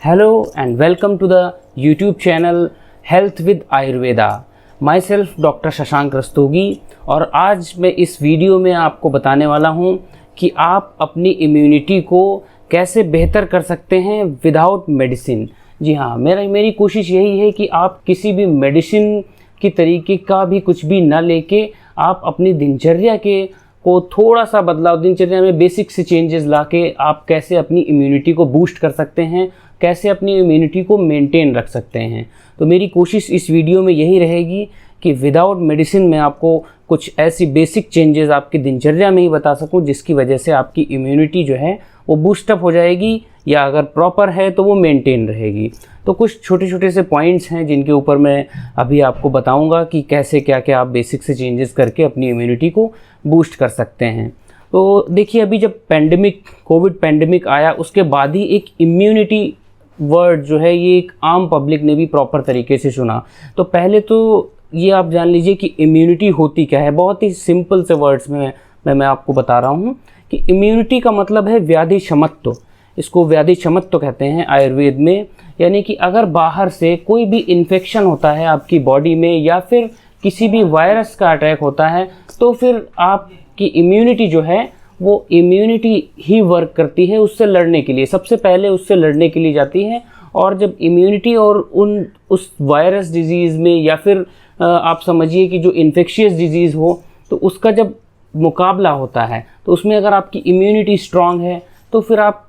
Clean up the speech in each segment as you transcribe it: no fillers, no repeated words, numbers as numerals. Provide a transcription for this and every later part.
Hello and welcome to the YouTube channel Health with Ayurveda. Myself doctor Shashank Rastogi और आज मैं इस वीडियो में आपको बताने वाला हूं कि आप अपनी इम्यूनिटी को कैसे बेहतर कर सकते हैं विदाउट मेडिसिन। जी हाँ, मेरी कोशिश यही है कि आप किसी भी मेडिसिन की तरीके का भी कुछ भी ना लेके आप अपनी दिनचर्या को थोड़ा सा बदलाव, दिनचर्या में बेसिक से चेंजेस लाके आप कैसे अपनी इम्यूनिटी को बूस्ट कर सकते हैं, कैसे अपनी इम्यूनिटी को मेंटेन रख सकते हैं। तो मेरी कोशिश इस वीडियो में यही रहेगी कि विदाउट मेडिसिन मैं आपको कुछ ऐसी बेसिक चेंजेस आपकी दिनचर्या में ही बता सकूं जिसकी वजह से आपकी इम्यूनिटी जो है वो बूस्टअप हो जाएगी, या अगर प्रॉपर है तो वो मेंटेन रहेगी। तो कुछ छोटे छोटे से पॉइंट्स हैं जिनके ऊपर मैं अभी आपको बताऊंगा कि कैसे क्या क्या आप बेसिक से चेंजेस करके अपनी इम्यूनिटी को बूस्ट कर सकते हैं। तो देखिए, अभी जब कोविड पैंडेमिक आया उसके बाद ही एक इम्यूनिटी वर्ड जो है ये एक आम पब्लिक ने भी प्रॉपर तरीके से सुना। तो पहले तो ये आप जान लीजिए कि इम्यूनिटी होती क्या है। बहुत ही सिंपल से वर्ड्स में मैं आपको बता रहा हूँ कि इम्यूनिटी का मतलब है व्याधि क्षमत्व। इसको व्याधि क्षमत्व कहते हैं आयुर्वेद में। यानी कि अगर बाहर से कोई भी इन्फेक्शन होता है आपकी बॉडी में या फिर किसी भी वायरस का अटैक होता है तो फिर आपकी इम्यूनिटी जो है वो इम्यूनिटी ही वर्क करती है उससे लड़ने के लिए, सबसे पहले उससे लड़ने के लिए जाती है। और जब इम्यूनिटी और उस वायरस डिजीज़ में या फिर आप समझिए कि जो इन्फेक्शियस डिजीज़ हो तो उसका जब मुकाबला होता है तो उसमें अगर आपकी इम्यूनिटी स्ट्रांग है तो फिर आप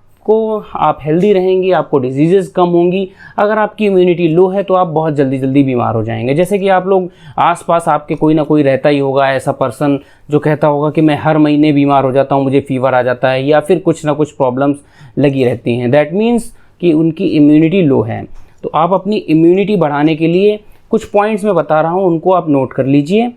हेल्दी रहेंगे, आपको डिजीज़ेस कम होंगी। अगर आपकी इम्यूनिटी लो है तो आप बहुत जल्दी बीमार हो जाएंगे। जैसे कि आप लोग आसपास आपके कोई ना कोई रहता ही होगा ऐसा पर्सन जो कहता होगा कि मैं हर महीने बीमार हो जाता हूँ, मुझे फीवर आ जाता है या फिर कुछ ना कुछ प्रॉब्लम्स लगी रहती हैं। दैट मीन्स कि उनकी इम्यूनिटी लो है। तो आप अपनी इम्यूनिटी बढ़ाने के लिए कुछ पॉइंट्स मैं बता रहा हूँ, उनको आप नोट कर लीजिए।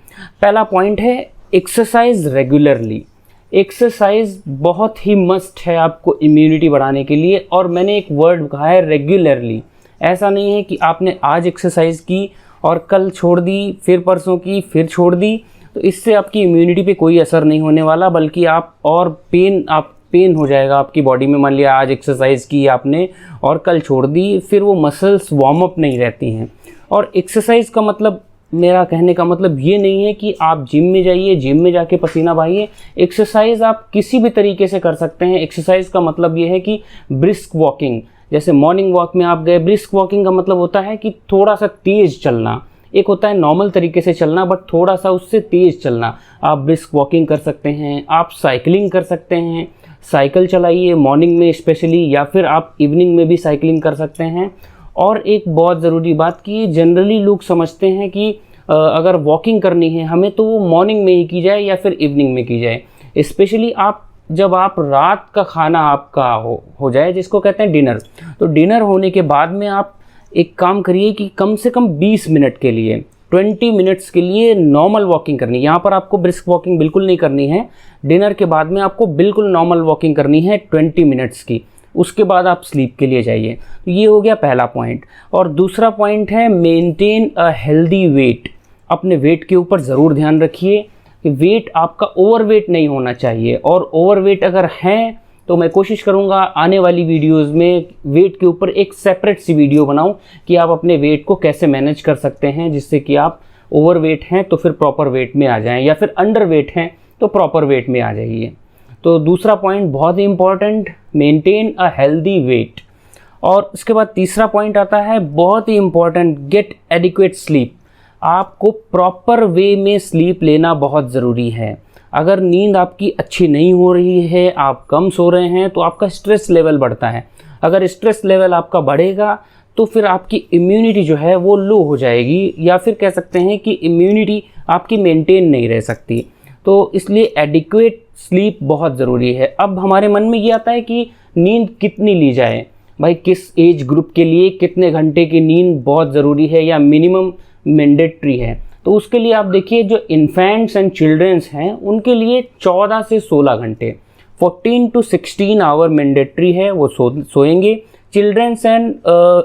पहला पॉइंट है एक्सरसाइज रेगुलरली। एक्सरसाइज बहुत ही मस्ट है आपको इम्यूनिटी बढ़ाने के लिए। और मैंने एक वर्ड कहा है रेगुलरली। ऐसा नहीं है कि आपने आज एक्सरसाइज की और कल छोड़ दी, फिर परसों की, फिर छोड़ दी, तो इससे आपकी इम्यूनिटी पे कोई असर नहीं होने वाला, बल्कि पेन हो जाएगा आपकी बॉडी में। मान लिया आज एक्सरसाइज की आपने और कल छोड़ दी, फिर वो मसल्स वार्म अप नहीं रहती हैं। और एक्सरसाइज का मतलब, मेरा कहने का मतलब ये नहीं है कि आप जिम में जाइए, जिम में जाके पसीना बहाइए। एक्सरसाइज आप किसी भी तरीके से कर सकते हैं। एक्सरसाइज का मतलब ये है कि ब्रिस्क वॉकिंग, जैसे मॉर्निंग वॉक में आप गए, ब्रिस्क वॉकिंग का मतलब होता है कि थोड़ा सा तेज़ चलना। एक होता है नॉर्मल तरीके से चलना, बट थोड़ा सा उससे तेज़ चलना। आप ब्रिस्क वॉकिंग कर सकते हैं, आप साइकिलिंग कर सकते हैं, साइकिल चलाइए मॉर्निंग में स्पेशली, या फिर आप इवनिंग में भी साइकिलिंग कर सकते हैं। और एक बहुत ज़रूरी बात कि जनरली लोग समझते हैं कि अगर वॉकिंग करनी है हमें तो वो मॉर्निंग में ही की जाए या फिर इवनिंग में की जाए। स्पेशली जब आप रात का खाना आपका हो जाए, जिसको कहते हैं डिनर, तो डिनर होने के बाद में आप एक काम करिए कि कम से कम 20 मिनट के लिए, 20 मिनट्स के लिए नॉर्मल वॉकिंग करनी है। यहाँ पर आपको ब्रिस्क वॉकिंग बिल्कुल नहीं करनी है। डिनर के बाद में आपको बिल्कुल नॉर्मल वॉकिंग करनी है 20 मिनट्स की। उसके बाद आप स्लीप के लिए जाइए। तो ये हो गया पहला पॉइंट। और दूसरा पॉइंट है मेंटेन अ हेल्दी वेट। अपने वेट के ऊपर ज़रूर ध्यान रखिए कि वेट आपका ओवरवेट नहीं होना चाहिए। और ओवरवेट अगर है तो मैं कोशिश करूंगा आने वाली वीडियोस में वेट के ऊपर एक सेपरेट सी वीडियो बनाऊं कि आप अपने वेट को कैसे मैनेज कर सकते हैं, जिससे कि आप ओवरवेट हैं तो फिर प्रॉपर वेट में आ जाएं, या फिर अंडर वेट हैं तो प्रॉपर वेट में आ जाइए। तो दूसरा पॉइंट बहुत ही important, maintain a healthy weight. और उसके बाद तीसरा पॉइंट आता है बहुत ही इंपॉर्टेंट, गेट एडिक्वेट स्लीप। आपको प्रॉपर वे में स्लीप लेना बहुत ज़रूरी है। अगर नींद आपकी अच्छी नहीं हो रही है, आप कम सो रहे हैं, तो आपका स्ट्रेस लेवल बढ़ता है। अगर स्ट्रेस लेवल आपका बढ़ेगा तो फिर आपकी इम्यूनिटी जो है वो लो हो जाएगी, या फिर कह सकते हैं कि इम्यूनिटी आपकी मेंटेन नहीं रह सकती। तो इसलिए एडिक्वेट स्लीप बहुत ज़रूरी है। अब हमारे मन में ये आता है कि नींद कितनी ली जाए, भाई किस एज ग्रुप के लिए कितने घंटे की नींद बहुत ज़रूरी है या मिनिमम मैंडेटरी है। तो उसके लिए आप देखिए, जो इन्फेंट्स एंड चिल्ड्रंस हैं उनके लिए 14 से 16 घंटे, 14 to 16 आवर मैंडेटरी है, वो सोएंगे। चिल्ड्रंस एंड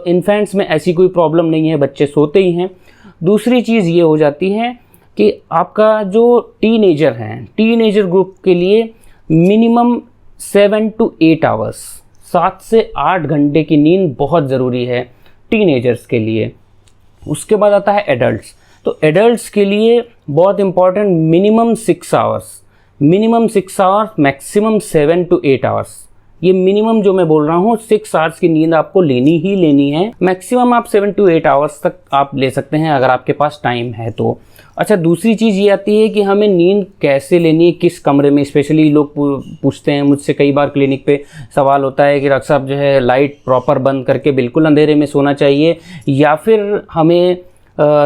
इन्फेंट्स में ऐसी कोई प्रॉब्लम नहीं है, बच्चे सोते ही हैं। दूसरी चीज़ ये हो जाती है कि आपका जो टीनेजर हैं, टीनेजर ग्रुप के लिए मिनिमम 7 to 8 आवर्स, 7 से 8 घंटे की नींद बहुत ज़रूरी है टीनेजर्स के लिए। उसके बाद आता है एडल्ट्स। तो एडल्ट्स के लिए बहुत important, minimum 6 hours, maximum 7 to 8 hours. ये मिनिमम जो मैं बोल रहा हूँ 6 आवर्स की नींद आपको लेनी ही लेनी है। मैक्सिमम आप 7 to 8 आवर्स तक आप ले सकते हैं अगर आपके पास टाइम है तो। अच्छा, दूसरी चीज़ ये आती है कि हमें नींद कैसे लेनी है, किस कमरे में। स्पेशली लोग पूछते हैं मुझसे, कई बार क्लिनिक पे सवाल होता है कि डॉक्टर साहब जो है लाइट प्रॉपर बंद करके बिल्कुल अंधेरे में सोना चाहिए, या फिर हमें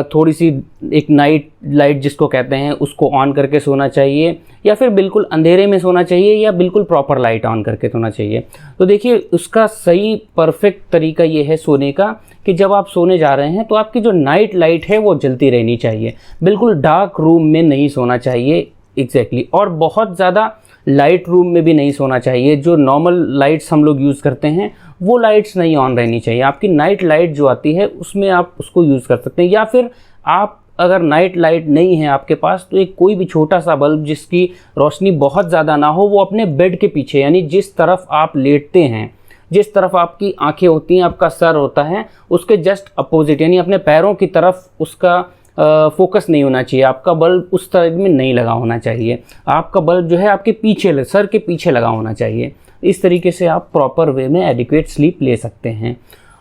थोड़ी सी एक नाइट लाइट जिसको कहते हैं उसको ऑन करके सोना चाहिए, या फिर बिल्कुल अंधेरे में सोना चाहिए, या बिल्कुल प्रॉपर लाइट ऑन करके सोना चाहिए। तो देखिए, उसका सही परफेक्ट तरीका ये है सोने का कि जब आप सोने जा रहे हैं तो आपकी जो नाइट लाइट है वो जलती रहनी चाहिए, बिल्कुल डार्क रूम में नहीं सोना चाहिए। एग्जैक्टली। और बहुत ज़्यादा लाइट रूम में भी नहीं सोना चाहिए। जो नॉर्मल लाइट्स हम लोग यूज़ करते हैं वो लाइट्स नहीं ऑन रहनी चाहिए। आपकी नाइट लाइट जो आती है उसमें आप उसको यूज़ कर सकते हैं, या फिर आप अगर नाइट लाइट नहीं है आपके पास तो एक कोई भी छोटा सा बल्ब जिसकी रोशनी बहुत ज़्यादा ना हो, वो अपने बेड के पीछे, यानी जिस तरफ आप लेटते हैं, जिस तरफ आपकी आंखें होती हैं, आपका सर होता है, उसके जस्ट अपोजिट, यानी अपने पैरों की तरफ उसका फोकस नहीं होना चाहिए। आपका बल्ब उस तरह में नहीं लगा होना चाहिए। आपका बल्ब जो है आपके पीछे, सर के पीछे लगा होना चाहिए। इस तरीके से आप प्रॉपर वे में एडिक्वेट स्लीप ले सकते हैं।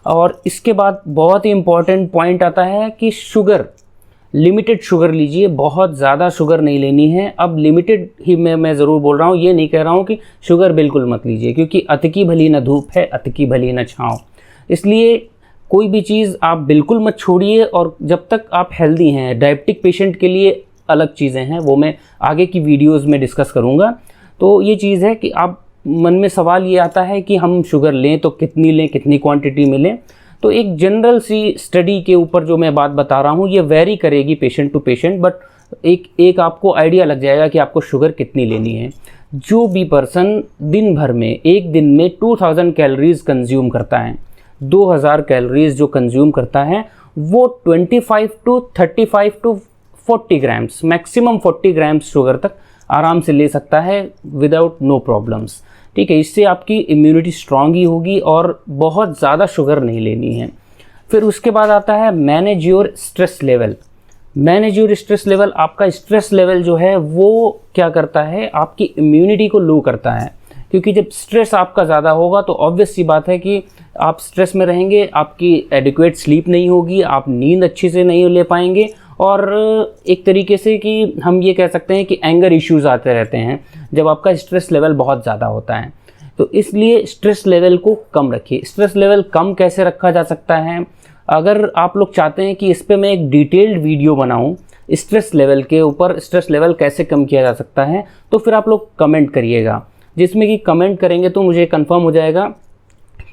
और इसके बाद बहुत ही इम्पॉर्टेंट पॉइंट आता है कि शुगर, लिमिटेड शुगर लीजिए, बहुत ज़्यादा शुगर नहीं लेनी है। अब लिमिटेड ही मैं ज़रूर बोल रहा हूँ, ये नहीं कह रहा हूँ कि शुगर बिल्कुल मत लीजिए, क्योंकि अति की भली न धूप है, अति की भली न छाँव। इसलिए कोई भी चीज़ आप बिल्कुल मत छोड़िए। और जब तक आप हेल्दी हैं, डायबिटिक पेशेंट के लिए अलग चीज़ें हैं, वो मैं आगे की वीडियोज़ में डिस्कस करूँगा। तो ये चीज़ है कि आप मन में सवाल ये आता है कि हम शुगर लें तो कितनी लें, कितनी क्वांटिटी में लें। तो एक जनरल सी स्टडी के ऊपर जो मैं बात बता रहा हूँ ये वेरी करेगी पेशेंट टू पेशेंट, बट एक आपको आइडिया लग जाएगा कि आपको शुगर कितनी लेनी है। जो भी पर्सन दिन भर में, एक दिन में 2000 कैलोरीज कंज्यूम करता है, 2000 कैलोरीज जो कंज्यूम करता है, वो 25 to 35 to 40 grams, maximum 40 grams sugar तक आराम से ले सकता है विदाउट नो प्रॉब्लम्स। ठीक है, इससे आपकी इम्यूनिटी स्ट्रांग ही होगी और बहुत ज़्यादा शुगर नहीं लेनी है। फिर उसके बाद आता है manage your stress level. Manage your stress level, आपका स्ट्रेस लेवल जो है वो क्या करता है, आपकी इम्यूनिटी को लो करता है। क्योंकि जब स्ट्रेस आपका ज़्यादा होगा तो ऑब्वियस सी बात है कि आप स्ट्रेस में रहेंगे, आपकी एडिक्वेट स्लीप नहीं होगी, आप नींद अच्छे से नहीं ले पाएंगे, और एक तरीके से कि हम ये कह सकते हैं कि एंगर इश्यूज़ आते रहते हैं जब आपका स्ट्रेस लेवल बहुत ज़्यादा होता है। तो इसलिए स्ट्रेस लेवल को कम रखिए। स्ट्रेस लेवल कम कैसे रखा जा सकता है, अगर आप लोग चाहते हैं कि इस पर मैं एक डिटेल्ड वीडियो बनाऊं स्ट्रेस लेवल के ऊपर, स्ट्रेस लेवल कैसे कम किया जा सकता है, तो फिर आप लोग कमेंट करिएगा। जिसमें कि कमेंट करेंगे तो मुझे कंफर्म हो जाएगा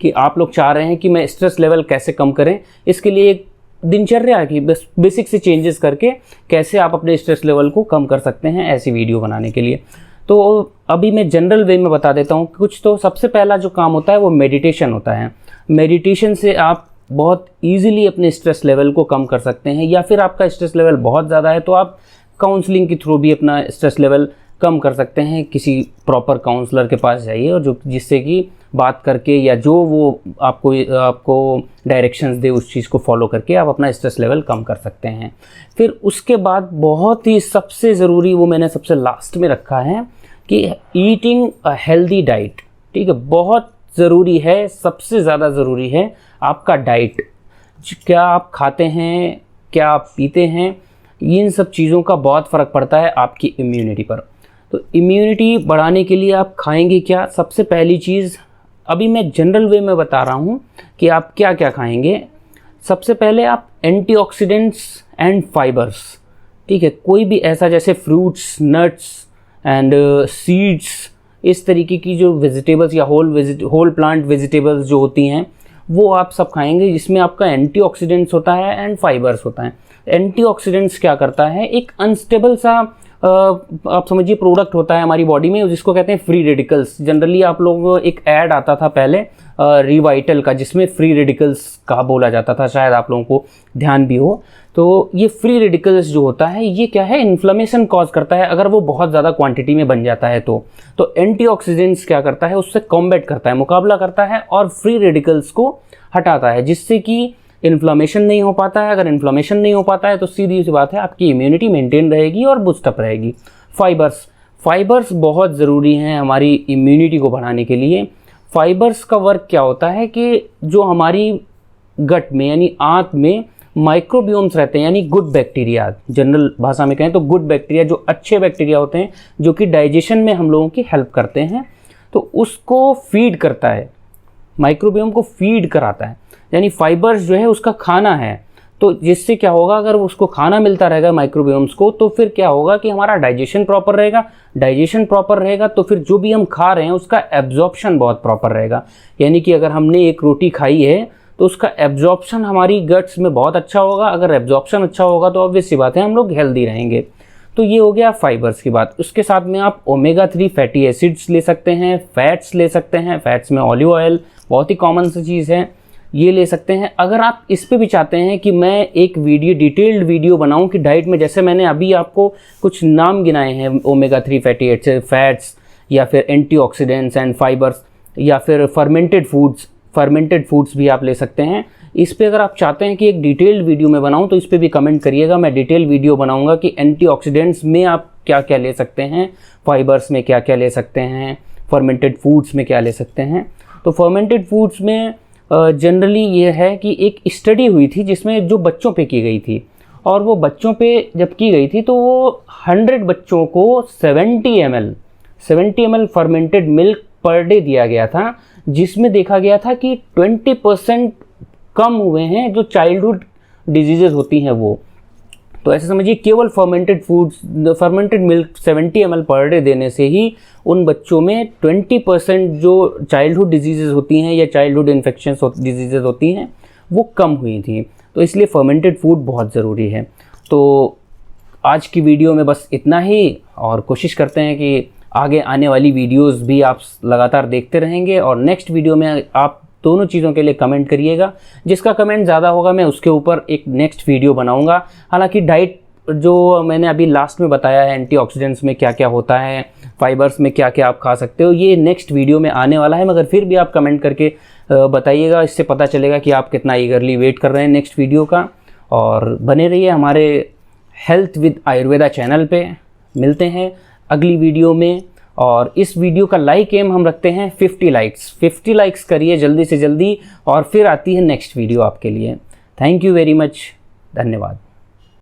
कि आप लोग चाह रहे हैं कि मैं स्ट्रेस लेवल कैसे कम करें। इसके लिए एक दिनचर्या की बस बेसिक से चेंजेस करके कैसे आप अपने स्ट्रेस लेवल को कम कर सकते हैं, ऐसी वीडियो बनाने के लिए। तो अभी मैं जनरल वे में बता देता हूँ कुछ। तो सबसे पहला जो काम होता है वो मेडिटेशन होता है। मेडिटेशन से आप बहुत ईजिली अपने स्ट्रेस लेवल को कम कर सकते हैं, या फिर आपका स्ट्रेस लेवल बहुत ज़्यादा है तो आप काउंसलिंग के थ्रू भी अपना स्ट्रेस लेवल कम कर सकते हैं। किसी प्रॉपर काउंसलर के पास जाइए और जिससे कि बात करके, या जो वो आपको डायरेक्शंस दे उस चीज़ को फॉलो करके आप अपना स्ट्रेस लेवल कम कर सकते हैं। फिर उसके बाद बहुत ही सबसे ज़रूरी, वो मैंने सबसे लास्ट में रखा है कि ईटिंग अ हेल्दी डाइट। ठीक है, बहुत ज़रूरी है, सबसे ज़्यादा ज़रूरी है आपका डाइट। क्या आप खाते हैं, क्या आप पीते हैं, इन सब चीज़ों का बहुत फ़र्क पड़ता है आपकी इम्यूनिटी पर। तो इम्यूनिटी बढ़ाने के लिए आप खाएंगे क्या, सबसे पहली चीज़ अभी मैं जनरल वे में बता रहा हूँ कि आप क्या क्या खाएंगे। सबसे पहले आप एंटीऑक्सीडेंट्स एंड फाइबर्स, ठीक है, कोई भी ऐसा जैसे फ्रूट्स, नट्स एंड सीड्स, इस तरीके की जो वेजिटेबल्स या होल प्लांट वेजिटेबल्स जो होती हैं वो आप सब खाएंगे, जिसमें आपका एंटीऑक्सीडेंट्स होता है एंड फाइबर्स होता है। एंटीऑक्सीडेंट्स क्या करता है, एक अनस्टेबल सा आप समझिए प्रोडक्ट होता है हमारी बॉडी में जिसको कहते हैं फ्री रेडिकल्स। जनरली आप लोगों को एक ऐड आता था पहले रिवाइटल का, जिसमें फ्री रेडिकल्स का बोला जाता था, शायद आप लोगों को ध्यान भी हो। तो ये फ्री रेडिकल्स जो होता है ये क्या है, इन्फ्लेमेशन कॉज करता है अगर वो बहुत ज़्यादा क्वांटिटी में बन जाता है। तो एंटीऑक्सीडेंट्स क्या करता है, उससे कॉम्बैट करता है, मुकाबला करता है और फ्री रेडिकल्स को हटाता है, जिससे कि इन्फ्लेमेशन नहीं हो पाता है। अगर इन्फ्लेमेशन नहीं हो पाता है तो सीधी सी बात है आपकी इम्यूनिटी मेंटेन रहेगी और बूस्टअप रहेगी। फाइबर्स बहुत ज़रूरी हैं हमारी इम्यूनिटी को बढ़ाने के लिए। फाइबर्स का वर्क क्या होता है कि जो हमारी गट में यानी आंत में माइक्रोबियोम्स रहते हैं, यानी गुड बैक्टीरिया, जनरल भाषा में कहें तो गुड बैक्टीरिया, जो अच्छे बैक्टीरिया होते हैं जो कि डाइजेशन में हम लोगों की हेल्प करते हैं, तो उसको फीड करता है, माइक्रोबियोम को फीड कराता है। यानी फाइबर्स जो है उसका खाना है। तो जिससे क्या होगा, अगर उसको खाना मिलता रहेगा माइक्रोबियोम्स को, तो फिर क्या होगा कि हमारा डाइजेशन प्रॉपर रहेगा। डाइजेशन प्रॉपर रहेगा तो फिर जो भी हम खा रहे हैं उसका एब्जॉर्प्शन बहुत प्रॉपर रहेगा। यानी कि अगर हमने एक रोटी खाई है तो उसका एब्जॉर्प्शन हमारी गट्स में बहुत अच्छा होगा। अगर एब्जॉर्प्शन अच्छा होगा तो ऑब्वियस सी बात है हम लोग हेल्दी रहेंगे। तो ये हो गया फाइबर्स की बात। उसके साथ में आप ओमेगा 3 फैटी एसिड्स ले सकते हैं, फैट्स ले सकते हैं। फैट्स में ऑलिव ऑयल बहुत ही कॉमन सी चीज़ है, ये ले सकते हैं। अगर आप इस पे भी चाहते हैं कि मैं एक डिटेल्ड वीडियो बनाऊं कि डाइट में, जैसे मैंने अभी आपको कुछ नाम गिनाए हैं, ओमेगा 3 फैटी एसिड्स, फैट्स, या फिर एंटीऑक्सीडेंट्स एंड फाइबर्स, या फिर फर्मेंटेड फूड्स भी आप ले सकते हैं। इस पे अगर आप चाहते हैं कि एक डिटेल्ड वीडियो में बनाऊं तो इस पे भी कमेंट करिएगा, मैं डिटेल वीडियो बनाऊंगा कि एंटीऑक्सीडेंट्स में आप क्या क्या ले सकते हैं, फाइबर्स में क्या क्या ले सकते हैं, फर्मेंटेड फूड्स में क्या ले सकते हैं। तो फर्मेंटेड फूड्स में जनरली ये है कि एक स्टडी हुई थी जिसमें जो बच्चों पे की गई थी, और वो बच्चों पे जब की गई थी तो वो 100 बच्चों को 70 ml fermented milk per day दिया गया था, जिसमें देखा गया था कि 20% कम हुए हैं जो चाइल्डहुड डिजीजेज होती हैं वो। तो ऐसे समझिए केवल fermented milk 70 ml per day देने से ही उन बच्चों में 20% जो चाइल्डहुड डिजीजेज होती हैं या चाइल्डहुड इन्फेक्शंस डिजीजेज होती हैं वो कम हुई थी। तो इसलिए फर्मेंटेड फूड बहुत ज़रूरी है। तो आज की वीडियो में बस इतना ही, और कोशिश करते हैं कि आगे आने वाली वीडियोस भी आप लगातार देखते रहेंगे। और नेक्स्ट वीडियो में आप दोनों चीज़ों के लिए कमेंट करिएगा, जिसका कमेंट ज़्यादा होगा मैं उसके ऊपर एक नेक्स्ट वीडियो बनाऊंगा। हालांकि डाइट जो मैंने अभी लास्ट में बताया है, एंटीऑक्सीडेंट्स में क्या क्या होता है, फाइबर्स में क्या क्या आप खा सकते हो, ये नेक्स्ट वीडियो में आने वाला है। मगर फिर भी आप कमेंट करके बताइएगा, इससे पता चलेगा कि आप कितना ईगरली वेट कर रहे हैं नेक्स्ट वीडियो का। और बने रहिए हमारे हेल्थ विद आयुर्वेदा चैनल पे। मिलते हैं अगली वीडियो में। और इस वीडियो का लाइक एम हम रखते हैं 50 लाइक्स करिए जल्दी से जल्दी, और फिर आती है नेक्स्ट वीडियो आपके लिए। थैंक यू वेरी मच, धन्यवाद।